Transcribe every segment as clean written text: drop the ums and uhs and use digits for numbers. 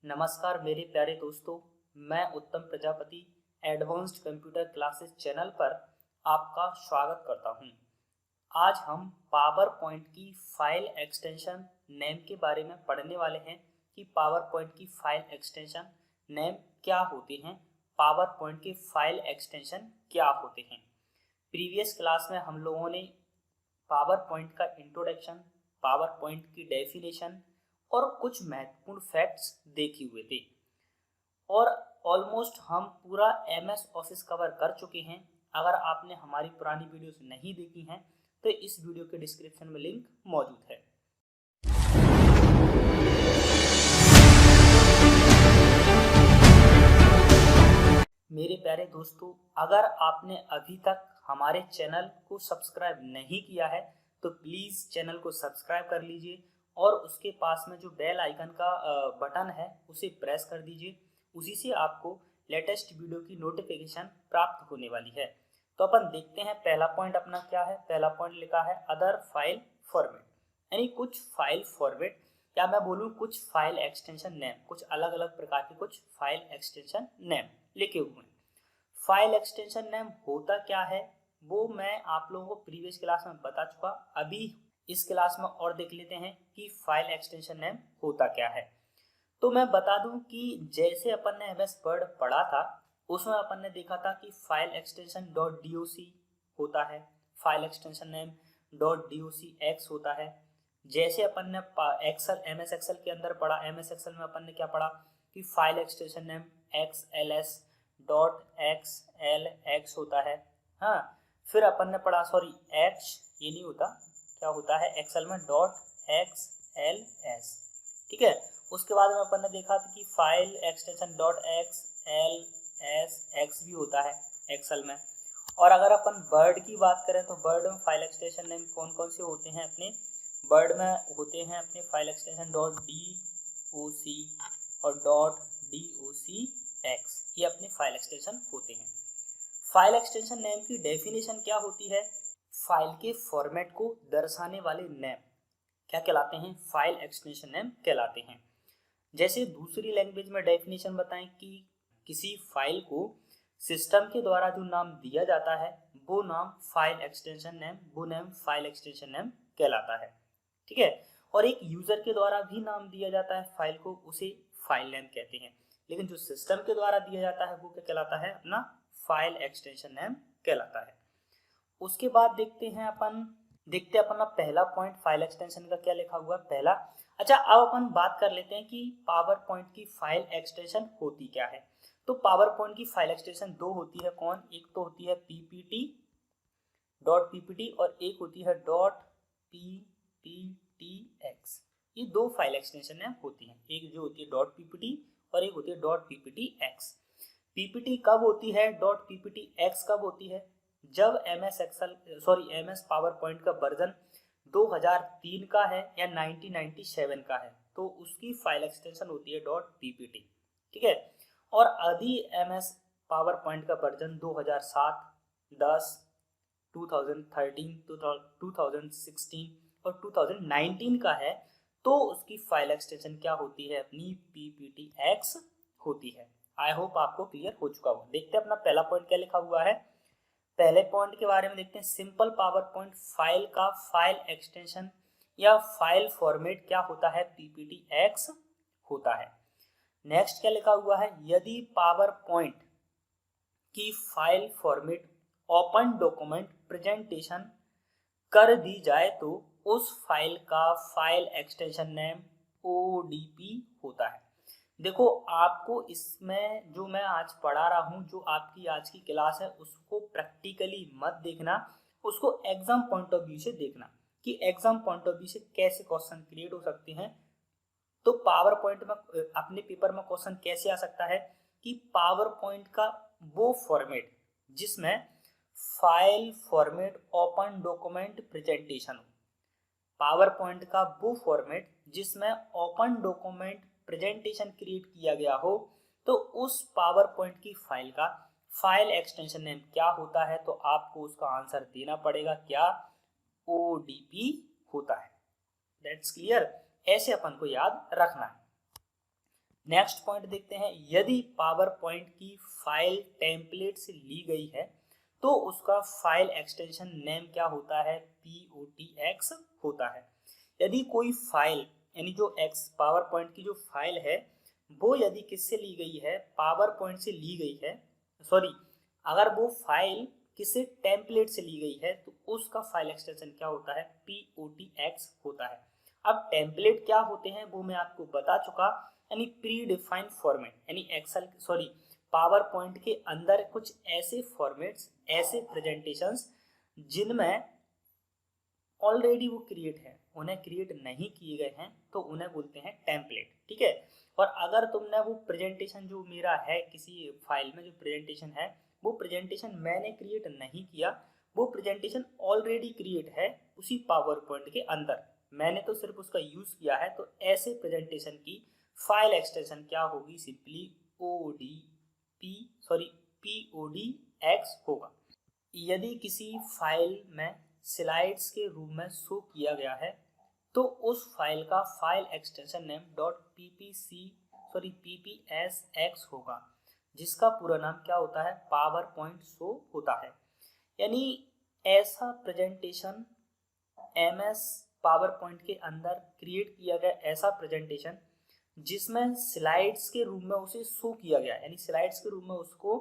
नमस्कार मेरे प्यारे दोस्तों, मैं उत्तम Prajapati advanced computer classes channel पर आपका स्वागत करता हूं। आज हम पावर पॉइंट की फाइल एक्सटेंशन नेम के बारे में पढ़ने वाले हैं कि पावर पॉइंट की फाइल एक्सटेंशन नेम क्या होते हैं, पावर पॉइंट के फाइल एक्सटेंशन क्या होते हैं। प्रीवियस क्लास में हम लोगों ने पावर पॉइंट का इंट्रोडक्शन, पावर पॉइंट की डेफिनेशन और कुछ महत्वपूर्ण फैक्ट्स देखे हुए थे और ऑलमोस्ट हम पूरा एमएस ऑफिस कवर कर चुके हैं। अगर आपने हमारी पुरानी वीडियोस नहीं देखी हैं तो इस वीडियो के डिस्क्रिप्शन में लिंक मौजूद है। मेरे प्यारे दोस्तों, अगर आपने अभी तक हमारे चैनल को सब्सक्राइब नहीं किया है तो प्लीज़ चैनल को सब्सक्राइब कर लीजिए और उसके पास में जो बेल आइकन का बटन है उसे प्रेस कर दीजिए। उसी से आपको लेटेस्ट वीडियो की नोटिफिकेशन प्राप्त होने वाली है। तो अपन देखते हैं पहला पॉइंट अपना क्या है। पहला पॉइंट लिखा है अदर फाइल फॉर्मेट, यानी कुछ फाइल फॉर्मेट या मैं बोलूँ कुछ फाइल एक्सटेंशन नेम, कुछ अलग अलग प्रकार के कुछ फाइल एक्सटेंशन नेम लिखे हुए हैं। फाइल एक्सटेंशन नेम होता क्या है वो मैं आप लोगों को प्रीवियस क्लास में बता चुका। अभी इस क्लास में और देख लेते हैं कि फाइल एक्सटेंशन नेम होता क्या है। तो मैं बता दूं कि जैसे अपन ने एमएस वर्ड पढ़ा था उसमें अपन ने देखा था कि फाइल एक्सटेंशन .doc होता है, फाइल एक्सटेंशन नेम .docx होता है। जैसे अपन ने एक्सेल एमएस एक्सेल के अंदर पढ़ा, एमएस एक्सेल में अपन ने क्या पढ़ा कि फाइल एक्सटेंशन नेम xls.xlx होता है। हाँ, फिर अपन ने पढ़ा ये नहीं होता, क्या होता है एक्सेल में .xls, ठीक है। उसके बाद में अपन ने देखा था कि फाइल एक्सटेंशन .xlsx भी होता है एक्सेल में। और अगर अपन वर्ड की बात करें तो वर्ड में फाइल एक्सटेंशन नेम कौन कौन से होते हैं अपने वर्ड में होते हैं अपने फाइल एक्सटेंशन .doc और .docx, ये अपने फाइल एक्सटेंशन होते हैं। फाइल एक्सटेंशन नेम की डेफिनेशन क्या होती है? फाइल के फॉर्मेट को दर्शाने वाले नेम क्या कहलाते हैं? फाइल एक्सटेंशन नेम कहलाते हैं। जैसे दूसरी लैंग्वेज में डेफिनेशन बताएं कि किसी फाइल को सिस्टम के द्वारा जो नाम दिया जाता है वो नाम फाइल एक्सटेंशन नेम, वो नेम फाइल एक्सटेंशन नेम कहलाता है, ठीक है। और एक यूजर के द्वारा भी नाम दिया जाता है फाइल को, उसे फाइल नेम कहते हैं। लेकिन जो सिस्टम के द्वारा दिया जाता है वो क्या कहलाता है? अपना फाइल एक्सटेंशन नेम कहलाता है। उसके बाद देखते हैं अपना पहला पॉइंट फाइल एक्सटेंशन का क्या लिखा हुआ पहला। अच्छा, अब अपन बात कर लेते हैं कि पावर पॉइंट की फाइल एक्सटेंशन होती क्या है। तो पावर पॉइंट की फाइल एक्सटेंशन दो होती है। कौन? एक तो होती है ppt और एक होती है .pptx। ये दो फाइल एक्सटेंशन होती हैं, एक जो होती है .ppt और एक होती है .pptx। ppt कब होती है, .pptx कब होती है? जब एमएस पावर पॉइंट का वर्जन 2003 का है या 1997 का है तो उसकी फाइल एक्सटेंशन होती है .ppt, ठीक है। और यदि एमएस पावर पॉइंट का वर्जन 2007, 10, 2013, 2016 और 2019 का है तो उसकी फाइल एक्सटेंशन क्या होती है? अपनी pptx होती है। आई होप आपको क्लियर हो चुका होगा। देखते हैं अपना पहला पॉइंट क्या लिखा हुआ है। पहले पॉइंट के बारे में देखते हैं। सिंपल पावर पॉइंट फाइल का फाइल एक्सटेंशन या फाइल फॉर्मेट क्या होता है? pptx होता है। नेक्स्ट क्या लिखा हुआ है? यदि पावर पॉइंट की file format open document presentation कर दी जाए तो उस फाइल का फाइल एक्सटेंशन नेम odp होता है। देखो, आपको इसमें जो मैं आज पढ़ा रहा हूँ, जो आपकी आज की क्लास है उसको प्रैक्टिकली मत देखना, उसको एग्जाम पॉइंट ऑफ व्यू से देखना कि एग्जाम पॉइंट ऑफ व्यू से कैसे क्वेश्चन क्रिएट हो सकते हैं। तो पावर पॉइंट में अपने पेपर में क्वेश्चन कैसे आ सकता है कि पावर पॉइंट का वो फॉर्मेट जिसमें file format open document presentation हो, पावर पॉइंट का वो फॉर्मेट जिसमें ओपन डॉक्यूमेंट प्रेजेंटेशन क्रिएट किया गया हो तो उस पावर पॉइंट की फाइल का फाइल एक्सटेंशन नेम क्या होता है? तो आपको उसका आंसर देना पड़ेगा क्या? odp होता है। दैट्स क्लियर, ऐसे अपन को याद रखना है। नेक्स्ट पॉइंट देखते हैं, यदि पावर पॉइंट की फाइल टेम्पलेट से ली गई है तो उसका फाइल एक्सटेंशन नेम क्या होता है, POTX होता है। यदि कोई फाइल यानी जो एक्स पावर पॉइंट की जो फाइल है वो यदि किससे ली गई है, पावर पॉइंट से ली गई है, सॉरी अगर वो फाइल किसी टेम्पलेट से ली गई है तो उसका फाइल एक्सटेंशन क्या होता है, POTX होता है। अब टेम्पलेट क्या होते हैं वो मैं आपको बता चुका, यानी प्री डिफाइंड फॉर्मेट, यानी एक्सेल सॉरी पावर पॉइंट के अंदर कुछ ऐसे फॉर्मेट्स, ऐसे प्रेजेंटेशंस जिनमें ऑलरेडी वो क्रिएट है, उन्हें क्रिएट नहीं किए गए हैं तो उन्हें बोलते हैं टेम्पलेट, ठीक है। और अगर तुमने वो प्रेजेंटेशन जो मेरा है किसी फाइल में जो प्रेजेंटेशन है वो प्रेजेंटेशन मैंने क्रिएट नहीं किया, वो प्रेजेंटेशन ऑलरेडी क्रिएट है उसी पावर पॉइंट के अंदर, मैंने तो सिर्फ उसका यूज किया है, तो ऐसे प्रेजेंटेशन की फाइल एक्सटेंशन क्या होगी, सिंपली PODX होगा। यदि किसी फाइल में स्लाइड्स के रूप में शो किया गया है तो उस फाइल का फाइल एक्सटेंशन नेम PPSX होगा, जिसका पूरा नाम क्या होता है, पावर पॉइंट शो होता है। यानी ऐसा प्रेजेंटेशन MS पावर पॉइंट के अंदर क्रिएट किया गया ऐसा प्रेजेंटेशन जिसमें स्लाइड्स के रूप में उसे शो किया गया, यानी स्लाइड्स के रूप में उसको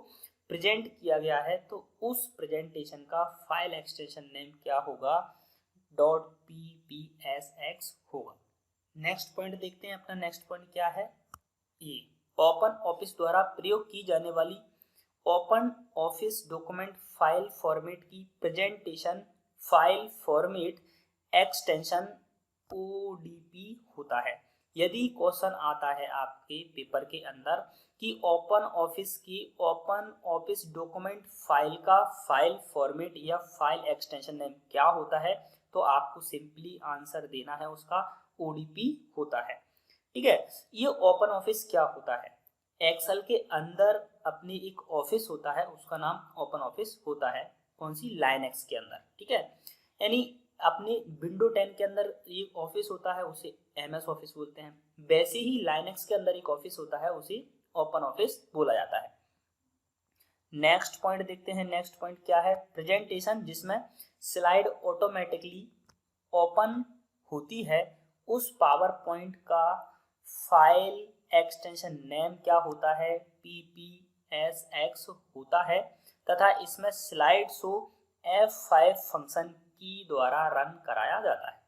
प्रेजेंट किया गया है, तो उस प्रेजेंटेशन का फाइल एक्सटेंशन नेम क्या होगा, .PPSX होगा। नेक्स्ट पॉइंट देखते हैं, अपना नेक्स्ट पॉइंट क्या है, ये ओपन ऑफिस द्वारा प्रयोग की जाने वाली open office document file format की presentation file format extension ODP होता है। यदि क्वेश्चन आता है आपके पेपर के अंदर कि ओपन ऑफिस डॉक्यूमेंट फाइल का फाइल फॉर्मेट या फाइल एक्सटेंशन नेम क्या होता है, तो आपको सिंपली आंसर देना है उसका ODP होता है, ठीक है। ये ओपन ऑफिस क्या होता है, एक्सेल के अंदर अपनी एक ऑफिस होता है, उसका नाम ओपन ऑफिस होता है, कौन सी, लाइनक्स के अंदर, ठीक है। यानी अपने विंडो 10 के अंदर एक ऑफिस होता है उसे MS ऑफिस बोलते हैं, वैसे ही लाइनक्स के अंदर एक ऑफिस होता है उसे ओपन ऑफिस बोला जाता है। नेक्स्ट पॉइंट देखते हैं, नेक्स्ट पॉइंट क्या है, प्रेजेंटेशन जिसमें स्लाइड ऑटोमेटिकली ओपन होती है उस पावर पॉइंट का फाइल एक्सटेंशन नेम क्या होता है, PPSX होता है, तथा इसमें स्लाइड शो F5 फंक्शन की द्वारा रन कराया जाता है।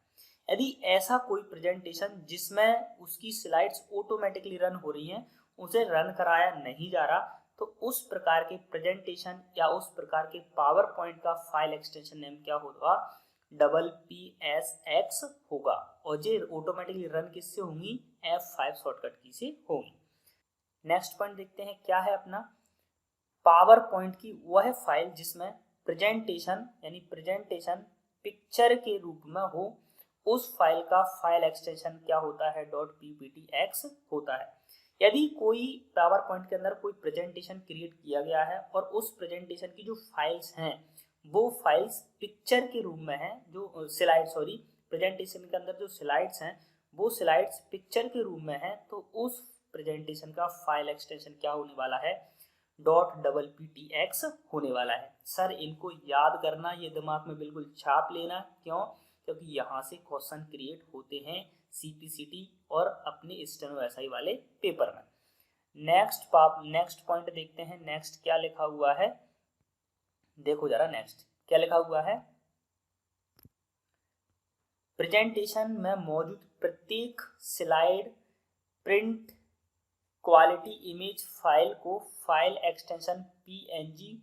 यदि ऐसा कोई प्रेजेंटेशन जिसमें उसकी स्लाइड्स ऑटोमेटिकली रन हो रही हैं उसे रन कराया नहीं जा रहा, तो उस प्रकार के प्रेजेंटेशन या उस प्रकार के पावर पॉइंट का फाइल एक्सटेंशन नेम क्या होगा, PPSX होगा, और ये ऑटोमेटिकली रन किससे होंगी, F5 शॉर्टकट की से होंगी। नेक्स्ट पॉइंट देखते हैं क्या है अपना, पावर पॉइंट की वह फाइल जिसमें प्रेजेंटेशन यानी प्रेजेंटेशन पिक्चर के रूप में हो उस फाइल का फाइल एक्सटेंशन क्या होता है, .PPTX होता है। यदि कोई पावर पॉइंट के अंदर कोई प्रेजेंटेशन क्रिएट किया गया है और उस प्रेजेंटेशन की जो फाइल्स हैं वो फाइल्स पिक्चर के रूप में हैं, जो स्लाइड सॉरी प्रेजेंटेशन के अंदर जो स्लाइड्स हैं वो स्लाइड्स पिक्चर के रूप में हैं, तो उस प्रेजेंटेशन का फाइल एक्सटेंशन क्या होने वाला है, .PPTX होने वाला है। सर इनको याद करना, ये दिमाग में बिल्कुल छाप लेना, क्यों, क्योंकि यहाँ से क्वेश्चन क्रिएट होते हैं CPCT और अपने स्टेनो SI वाले पेपर में। नेक्स्ट पॉइंट देखते हैं, नेक्स्ट क्या लिखा हुआ है, देखो जरा नेक्स्ट क्या लिखा हुआ है, प्रेजेंटेशन में मौजूद प्रत्येक slide print quality image file को फाइल एक्सटेंशन PNG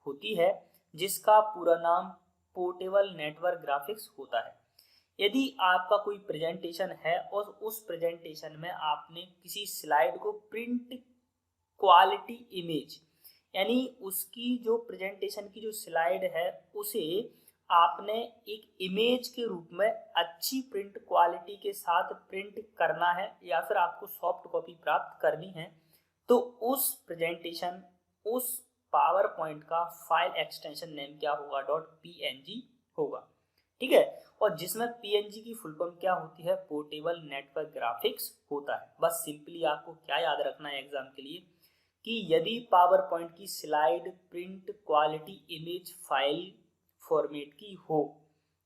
होती है, जिसका पूरा नाम पोर्टेबल नेटवर्क ग्राफिक्स होता है। यदि आपका कोई प्रेजेंटेशन है और उस प्रेजेंटेशन में आपने किसी स्लाइड को प्रिंट क्वालिटी इमेज यानी उसकी जो प्रेजेंटेशन की जो स्लाइड है उसे आपने एक इमेज के रूप में अच्छी प्रिंट क्वालिटी के साथ प्रिंट करना है या फिर आपको सॉफ्ट कॉपी प्राप्त करनी है, तो उस प्रेजेंटेशन उस पावर पॉइंट का फाइल एक्सटेंशन नेम क्या होगा, .PNG होगा। ठीक है। और जिसमें पीएनजी की फुल फॉर्म क्या होती है, पोर्टेबल नेटवर्क ग्राफिक्स होता है। बस सिंपली आपको क्या याद रखना है एग्जाम के लिए कि यदि पावर पॉइंट की slide print quality image file format की हो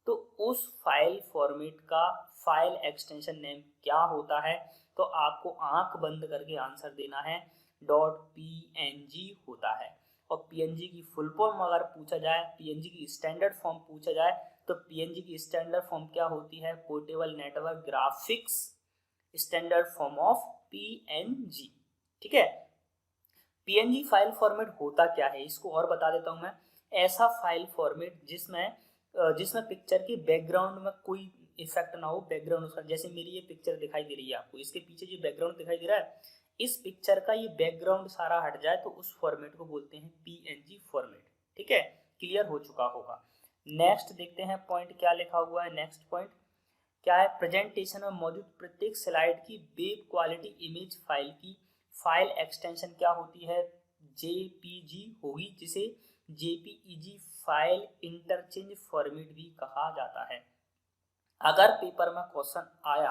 तो उस फाइल फॉर्मेट का फाइल एक्सटेंशन नेम क्या होता है, तो आपको आंख बंद करके आंसर देना है डॉट पीएनजी होता है। और पीएनजी की फुल फॉर्म अगर पूछा जाए, पीएनजी की स्टैंडर्ड फॉर्म पूछा जाए तो पीएनजी की स्टैंडर्ड फॉर्म क्या होती है, portable network graphics standard form of PNG. ठीक है। पीएनजी फाइल फॉर्मेट होता क्या है इसको और बता देता हूं मैं। ऐसा फाइल फॉर्मेट जिसमें पिक्चर के बैकग्राउंड में कोई इफेक्ट ना हो, बैकग्राउंड उसका, जैसे मेरी ये पिक्चर दिखाई दे रही है आपको, इसके पीछे जो बैकग्राउंड दिखाई दे रहा है, इस पिक्चर का ये बैकग्राउंड सारा हट जाए तो उस फॉर्मेट को बोलते हैं पीएनजी फॉर्मेट। ठीक है, क्लियर हो चुका होगा। नेक्स्ट देखते हैं पॉइंट क्या लिखा हुआ है। नेक्स्ट पॉइंट क्या है, प्रेजेंटेशन में मौजूद प्रत्येक स्लाइड की वेब क्वालिटी इमेज फाइल की फाइल एक्सटेंशन क्या होती है, जेपीजी होगी, जिसे जेपीईजी फाइल इंटरचेंज फॉर्मेट भी कहा जाता है। अगर पेपर में क्वेश्चन आया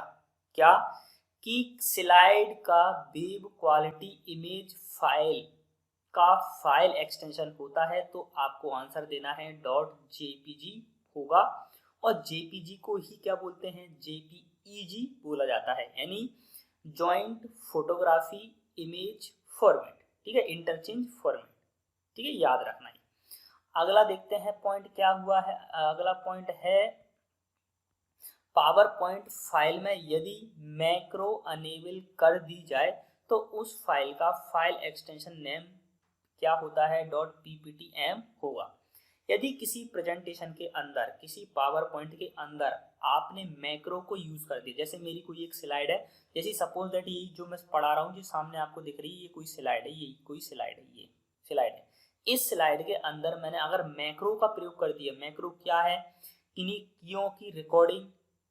क्या कि स्लाइड का वेब क्वालिटी इमेज फाइल का फाइल एक्सटेंशन होता है तो आपको आंसर देना है डॉट जेपीजी होगा। और जेपीजी को ही क्या बोलते हैं, जेपीईजी बोला जाता है, यानी जॉइंट फोटोग्राफी इमेज फॉर्मेट। ठीक है, इंटरचेंज फॉर्मेट। ठीक है, याद रखना है। अगला देखते हैं पॉइंट क्या हुआ है। अगला पॉइंट है पावर पॉइंट फाइल में यदि मैक्रो अनेबल कर दी जाए तो उस फाइल का फाइल एक्सटेंशन नेम क्या होता है, डॉट पीपीटीएम होगा। यदि किसी प्रेजेंटेशन के अंदर, किसी पावर पॉइंट के अंदर आपने मैक्रो को यूज कर दिया, जैसे मेरी कोई एक स्लाइड है, जैसे सपोज दैट ये जो मैं पढ़ा रहा हूँ, जो सामने आपको दिख रही है, ये कोई स्लाइड है, ये कोई स्लाइड है, ये स्लाइड है। इस स्लाइड के अंदर मैंने अगर मैक्रो का प्रयोग कर दिया, मैक्रो क्या है, किन्हीं कीयों की रिकॉर्डिंग,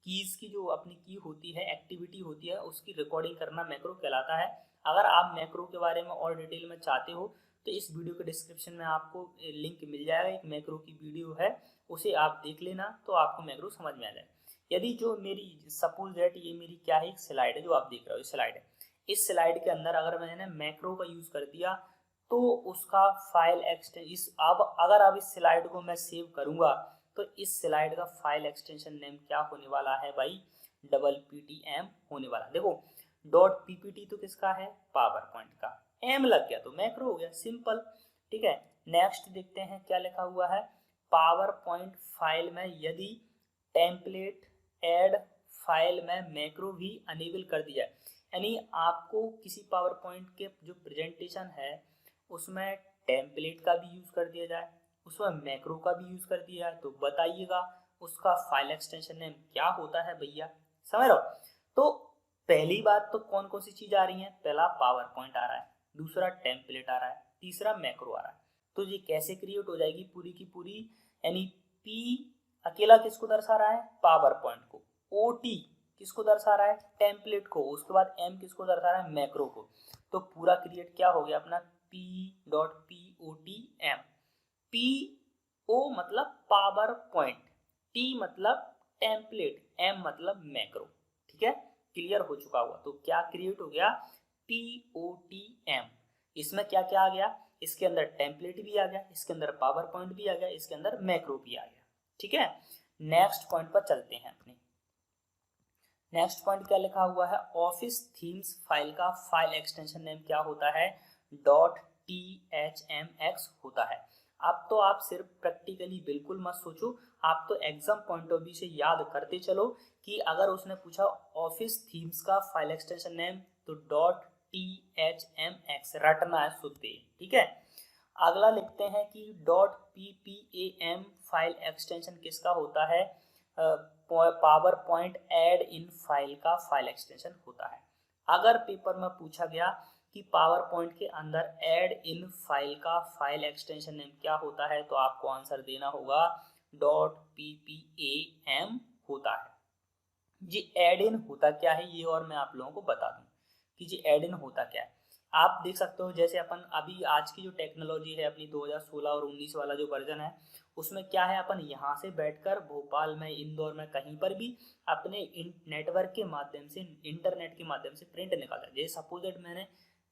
कीज की जो अपनी की होती है, एक्टिविटी होती है, उसकी रिकॉर्डिंग करना मैक्रो कहलाता है। अगर आप मैक्रो के बारे में और डिटेल में चाहते हो तो इस वीडियो के डिस्क्रिप्शन में आपको लिंक मिल जाएगा, एक मैक्रो की वीडियो है, उसे आप देख लेना तो आपको मैक्रो समझ में आ जाए। यदि जो मेरी सपोज दैट ये मेरी क्या है, एक स्लाइड है जो आप देख रहे हो, स्लाइड है, इस स्लाइड के अंदर अगर मैंने मैक्रो का यूज कर दिया तो उसका फाइल एक्सटेंशन, अब अगर आप इस स्लाइड को मैं सेव करूंगा तो इस स्लाइड का फाइल एक्सटेंशन नेम क्या होने वाला है भाई, डबल पीटीएम होने वाला। देखो डॉट पीपीटी तो किसका है, पावर पॉइंट का, एम लग गया तो मैक्रो हो गया, सिंपल। ठीक है, नेक्स्ट देखते हैं क्या लिखा हुआ है। पावर पॉइंट फाइल में यदि टेम्पलेट ऐड फाइल में मैक्रो भी अनेबल कर दिया, यानी आपको किसी पावर पॉइंट के जो प्रेजेंटेशन है उसमें टेम्पलेट का भी यूज कर दिया जाए, उसमें मैक्रो का भी यूज कर दिया है, तो बताइएगा उसका फाइल एक्सटेंशन नेम क्या होता है भैया, समझ रहे हो। तो पहली बात तो कौन कौन सी चीज आ रही है, पहला पावर पॉइंट आ रहा है, दूसरा टेम्पलेट आ रहा है, तीसरा मैक्रो आ रहा है। तो ये कैसे क्रिएट हो जाएगी पूरी की पूरी, यानी पी अकेला किसको दर्शा रहा है, पावर पॉइंट को, ओ टी किसको दर्शा रहा है, टेम्पलेट को, उसके बाद एम किसको दर्शा रहा है, मैक्रो को। तो पूरा क्रिएट क्या हो गया अपना, P dot P O T M. P O मतलब पावर पॉइंट, टी मतलब टेम्पलेट, एम मतलब मैक्रो। ठीक है, क्लियर हो चुका हुआ। तो क्या क्रिएट हो गया, पी ओ टी एम। इसमें क्या क्या आ गया, इसके अंदर टेम्पलेट भी आ गया, इसके अंदर पावर पॉइंट भी आ गया, इसके अंदर मैक्रो भी आ गया। ठीक है, नेक्स्ट पॉइंट पर चलते हैं अपने। नेक्स्ट पॉइंट क्या लिखा हुआ है, ऑफिस थीम्स फाइल का फाइल एक्सटेंशन नेम क्या होता है, dot T H M X होता है। अब तो आप सिर्फ प्रैक्टिकली बिल्कुल मत सोचो, आप तो एग्जाम पॉइंट ऑफ व्यू से याद करते चलो कि अगर उसने पूछा ऑफिस थीम्स का फाइल एक्सटेंशन नेम तो dot T H M X रटना है शुद्ध। ठीक है, अगला लिखते हैं कि dot P P A M file extension किसका होता है, power point add in file का फाइल एक्सटेंशन होता है। अगर पेपर में पूछा गया कि पावर पॉइंट के अंदर ऐड इन फाइल का फाइल एक्सटेंशन नेम क्या होता है तो आपको आंसर देना होगा dot P P A M होता है। जी ऐड इन होता क्या है ये और मैं आप लोगों को बता दूं कि जी ऐड इन होता क्या है। आप देख सकते हो जैसे अपन अभी आज की जो टेक्नोलॉजी है अपनी 2016 और 19 वाला जो वर्जन है उसमें क्या है, अपन यहाँ से बैठकर भोपाल में, इंदौर में, कहीं पर भी अपने नेटवर्क के माध्यम से, इंटरनेट के माध्यम से प्रिंट निकाला। जैसे सपोज दैट मैंने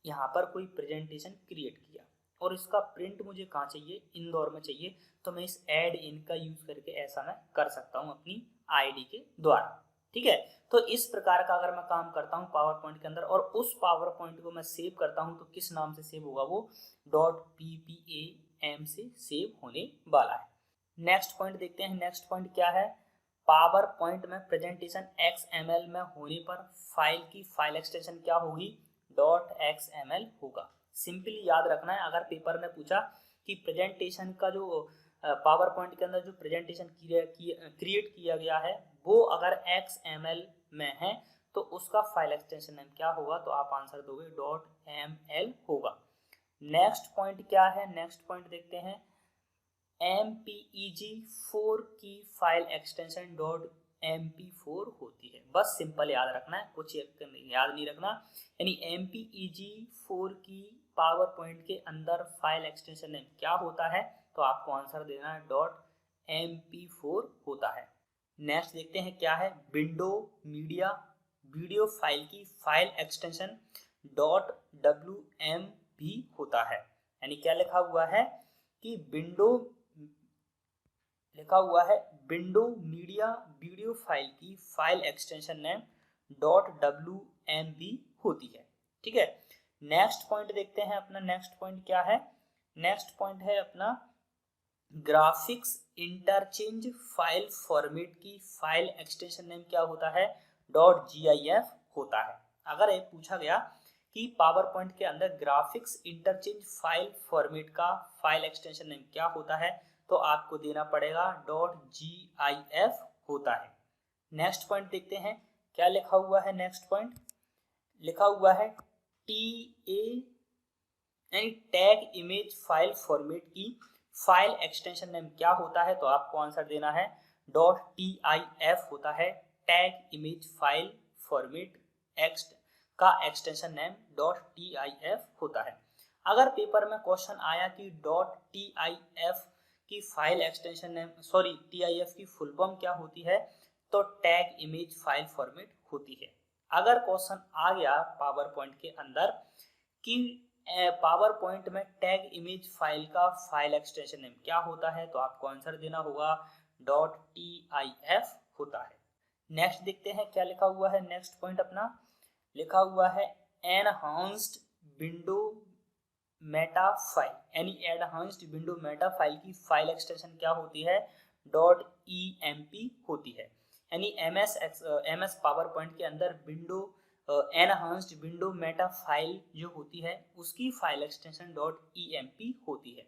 यहाँ पर कोई प्रेजेंटेशन क्रिएट किया और इसका प्रिंट मुझे कहाँ चाहिए, इंदौर में चाहिए, तो मैं इस ऐड इन का यूज करके ऐसा मैं कर सकता हूँ अपनी आईडी के द्वारा। ठीक है, तो इस प्रकार का अगर मैं काम करता हूँ पावर पॉइंट के अंदर और उस पावर पॉइंट को मैं सेव करता हूँ तो किस नाम से सेव होगा, वो .ppam से सेव होने वाला है। नेक्स्ट पॉइंट देखते हैं। नेक्स्ट पॉइंट क्या है, पावर पॉइंट में प्रेजेंटेशन XML में होने पर फाइल की फाइल एक्सटेंशन क्या होगी, .xml होगा। सिंपली याद रखना है, अगर पेपर ने पूछा कि प्रेजेंटेशन का जो पावर पॉइंट के अंदर जो प्रेजेंटेशन क्रिएट किया गया है वो अगर XML में है तो उसका फाइल एक्सटेंशन नेम क्या होगा, तो आप आंसर दोगे .ml होगा। नेक्स्ट पॉइंट क्या है, नेक्स्ट पॉइंट देखते हैं। MPEG-4 की फाइल एक्सटेंशन .mp4 होती है। बस सिंपल याद रखना है, कुछ याद नहीं रखना। यानी MPEG-4 की पावर पॉइंट के अंदर फाइल एक्सटेंशन नेम क्या होता है, तो आपको आंसर देना है .mp4 होता है। नेक्स्ट देखते हैं क्या है, विंडो मीडिया वीडियो फाइल की फाइल एक्सटेंशन .wm भी होता है। यानी क्या लिखा हुआ है कि विंडो मीडिया वीडियो फाइल की फाइल एक्सटेंशन नेम .wm भी होती है। ठीक है, नेक्स्ट पॉइंट देखते हैं अपना। नेक्स्ट पॉइंट क्या है, नेक्स्ट पॉइंट है अपना ग्राफिक्स इंटरचेंज फाइल फॉर्मेट की फाइल एक्सटेंशन नेम क्या होता है, .gif होता है। अगर ये पूछा गया कि पावर पॉइंट के अंदर ग्राफिक्स इंटरचेंज फाइल फॉर्मेट का फाइल एक्सटेंशन नेम क्या होता है, तो आपको देना पड़ेगा .gif होता है। नेक्स्ट पॉइंट देखते हैं क्या लिखा हुआ है। नेक्स्ट पॉइंट लिखा हुआ है TA यानी टैग इमेज फाइल फॉर्मेट की फाइल एक्सटेंशन नेम क्या होता है, तो आपको आंसर देना है .tif होता है। टैग इमेज फाइल फॉर्मेट का एक्सटेंशन नेम .tif होता है। अगर पेपर में क्वेश्चन आया कि .tif की फाइल एक्सटेंशन नेम tif की फुल फॉर्म क्या होती है, तो टैग इमेज फाइल फॉर्मेट होती है। अगर क्वेश्चन आ गया पावर पॉइंट के अंदर कि पावर पॉइंट में टैग इमेज फाइल का फाइल एक्सटेंशन नेम क्या होता है, तो आपको आंसर देना होगा .tif होता है। नेक्स्ट देखते हैं क्या लिखा हुआ है। नेक्स्ट पॉइंट अपना लिखा हुआ है एनहांस्ड विंडो मेटा फाइल, यानी एनहांस्ड विंडो मेटा फाइल की फाइल एक्सटेंशन क्या होती है, .emp होती है। यानी MS पावर पॉइंट के अंदर window enhanced window Meta file जो होती है उसकी फाइल एक्सटेंशन .emp होती है।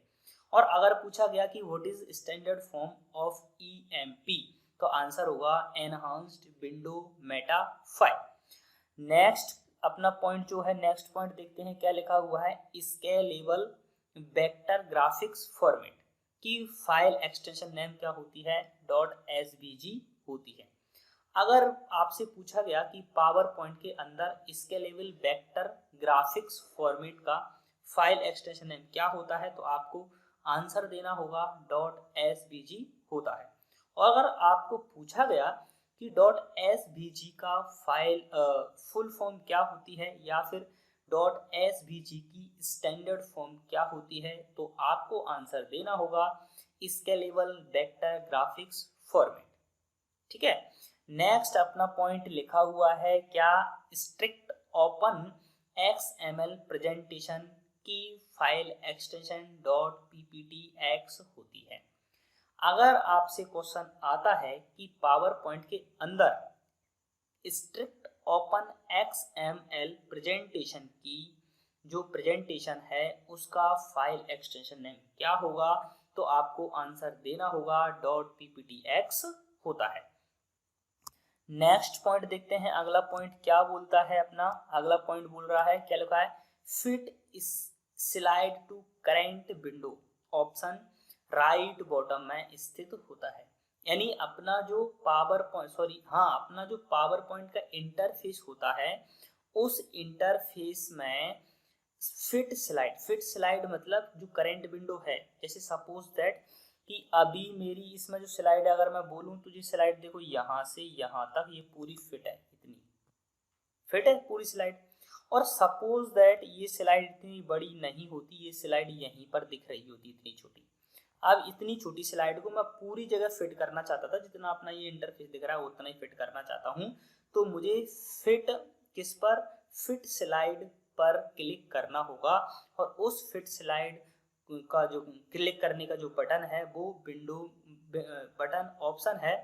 और अगर पूछा गया कि what is standard form of EMP, तो आंसर होगा enhanced window Meta file. Next अपना पॉइंट जो है, नेक्स्ट पॉइंट देखते हैं क्या लिखा हुआ है, स्केलेबल वेक्टर ग्राफिक्स फॉर्मेट की फाइल एक्सटेंशन नेम क्या होती है, .svg होती है। अगर आपसे पूछा गया कि पावर पॉइंट के अंदर स्केलेबल वेक्टर ग्राफिक्स फॉर्मेट का फाइल एक्सटेंशन नेम क्या होता है, तो आपको आंसर देना होगा .svg होता है। और अगर आपको पूछा गया कि .svg का फाइल फुल फॉर्म क्या होती है या फिर .svg की स्टैंडर्ड फॉर्म क्या होती है, तो आपको आंसर देना होगा स्केलेबल वेक्टर ग्राफिक्स फॉर्मेट। ठीक है, नेक्स्ट अपना पॉइंट लिखा हुआ है क्या, स्ट्रिक्ट ओपन XML प्रेजेंटेशन की फाइल एक्सटेंशन .pptx होती है। अगर आपसे क्वेश्चन आता है कि पावर पॉइंट के अंदर स्ट्रिक्ट ओपन XML प्रेजेंटेशन की जो प्रेजेंटेशन है उसका फाइल एक्सटेंशन नेम क्या होगा, तो आपको आंसर देना होगा .pptx होता है। नेक्स्ट पॉइंट देखते हैं अगला पॉइंट क्या बोलता है अपना। अगला पॉइंट बोल रहा है क्या लिखा है, fit slide to current window option right bottom में स्थित होता है। यानी अपना जो पावर पॉइंट का इंटरफेस होता है उस इंटरफेस में फिट स्लाइड मतलब जो करंट विंडो है, जैसे सपोज दैट कि अभी मेरी इसमें जो स्लाइड है, अगर मैं बोलूँ तो ये स्लाइड देखो यहाँ से यहाँ तक ये पूरी फिट है, इतनी फिट है पूरी स्लाइड। और सपोज दैट ये स्लाइड इतनी बड़ी नहीं होती, ये स्लाइड यहीं पर दिख रही होती इतनी छोटी। अब इतनी छोटी स्लाइड को मैं पूरी जगह फिट करना चाहता था, जितना अपना ये इंटरफेस दिख रहा है उतना ही फिट करना चाहता हूँ, तो मुझे फिट किस पर, फिट स्लाइड पर क्लिक करना होगा। और उस फिट स्लाइड का जो क्लिक करने का जो बटन है वो विंडो बटन ऑप्शन है,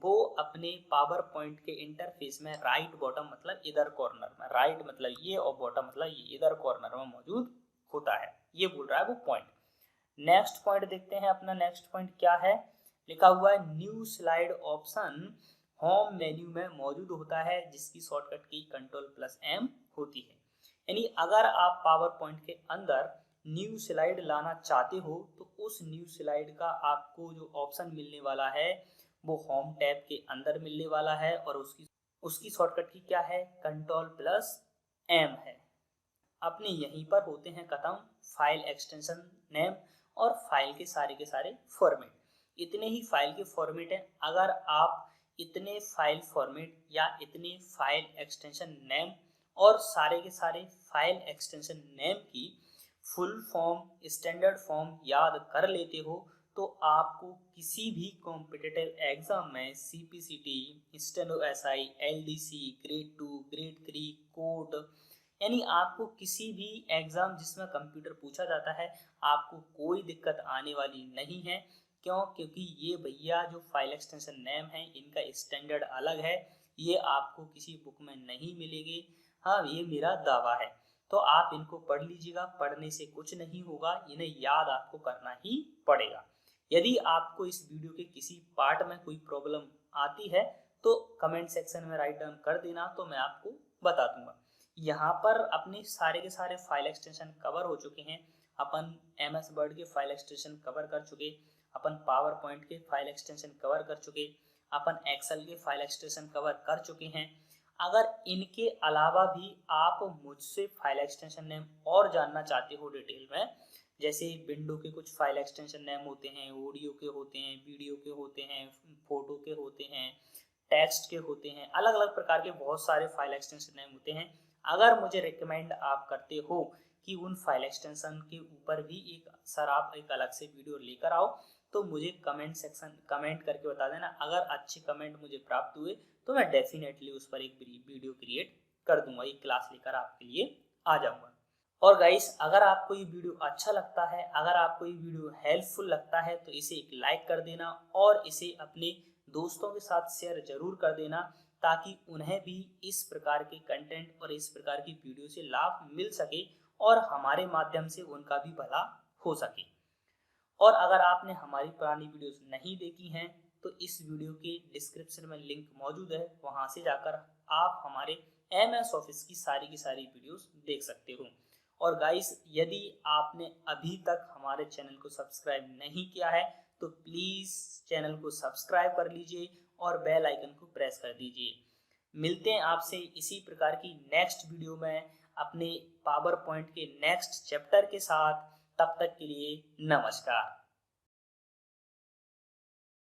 वो अपने पावर पॉइंट के इंटरफेस में राइट बॉटम मतलब इधर कॉर्नर में, राइट मतलब ये और बॉटम मतलब ये इधर कॉर्नर में मौजूद होता है, ये बोल रहा है वो पॉइंट। नेक्स्ट पॉइंट देखते हैं, अपना नेक्स्ट पॉइंट क्या है, लिखा हुआ है new slide option home menu में मौजूद होता है, जिसकी शॉर्टकट की Ctrl+M होती है। यानी अगर आप पावर पॉइंट के अंदर न्यू स्लाइड लाना चाहते हो तो उस न्यू स्लाइड का आपको जो ऑप्शन मिलने वाला है वो होम टैब के अंदर मिलने वाला है, और उसकी शॉर्टकट की क्या है, Ctrl+M है। अपने यहीं पर होते हैं खत्म फाइल एक्सटेंशन नेम और फाइल के सारे फॉर्मेट। इतने ही फाइल के फॉर्मेट हैं। अगर आप इतने फाइल फॉर्मेट या इतने फाइल एक्सटेंशन नेम और सारे के सारे फाइल एक्सटेंशन नेम की फुल फॉर्म स्टैंडर्ड फॉर्म याद कर लेते हो तो आपको किसी भी कॉम्पिटिटिव एग्जाम में CPCT, steno SI, LDC, grade 2, grade 3, code, यानी आपको किसी भी एग्जाम जिसमें कंप्यूटर पूछा जाता है आपको कोई दिक्कत आने वाली नहीं है। क्यों? क्योंकि ये भैया जो फाइल एक्सटेंशन नेम है इनका स्टैंडर्ड अलग है, ये आपको किसी बुक में नहीं मिलेगी। हाँ, ये मेरा दावा है। तो आप इनको पढ़ लीजिएगा, पढ़ने से कुछ नहीं होगा, इन्हें याद आपको करना ही पड़ेगा। यदि आपको इस वीडियो के किसी पार्ट में कोई प्रॉब्लम आती है तो कमेंट सेक्शन में राइट डाउन कर देना, तो मैं आपको बता दूंगा। यहाँ पर अपने सारे के सारे फाइल एक्सटेंशन कवर हो चुके हैं। अपन MS वर्ड के फाइल एक्सटेंशन कवर कर चुके, अपन पावर पॉइंट के फाइल एक्सटेंशन कवर कर चुके, अपन एक्सेल के फाइल एक्सटेंशन कवर कर चुके हैं। अगर इनके अलावा भी आप मुझसे फाइल एक्सटेंशन नेम और जानना चाहते हो डिटेल में, जैसे विंडो के कुछ फाइल एक्सटेंशन नेम होते हैं, ऑडियो के होते हैं, वीडियो के होते हैं, फोटो के होते हैं, टेक्स्ट के होते हैं, अलग अलग प्रकार के बहुत सारे फाइल एक्सटेंशन नेम होते हैं। अगर मुझे रिकमेंड आप करते हो कि उन फाइल एक्सटेंशन के ऊपर भी एक सर आप एक अलग से वीडियो लेकर आओ, तो मुझे कमेंट करके बता देना। अगर अच्छे कमेंट मुझे प्राप्त हुए तो मैं डेफिनेटली उस पर एक वीडियो क्रिएट कर दूंगा, एक क्लास लेकर आपके लिए आ जाऊंगा। और गाइस, अगर आपको ये वीडियो अच्छा लगता है, अगर आपको ये वीडियो हेल्पफुल लगता है तो इसे एक लाइक कर देना और इसे अपने दोस्तों के साथ शेयर जरूर कर देना, ताकि उन्हें भी इस प्रकार के कंटेंट और इस प्रकार की वीडियो से लाभ मिल सके और हमारे माध्यम से उनका भी भला हो सके। और अगर आपने हमारी पुरानी वीडियोस नहीं देखी हैं तो इस वीडियो के डिस्क्रिप्शन में लिंक मौजूद है, वहां से जाकर आप हमारे MS ऑफिस की सारी वीडियोस देख सकते हो। और गाइस, यदि आपने अभी तक हमारे चैनल को सब्सक्राइब नहीं किया है तो प्लीज़ चैनल को सब्सक्राइब कर लीजिए और बेल आइकन को प्रेस कर दीजिए। मिलते हैं आपसे इसी प्रकार की नेक्स्ट वीडियो में अपने पावर पॉइंट के नेक्स्ट चैप्टर के साथ। तब तक के लिए नमस्कार।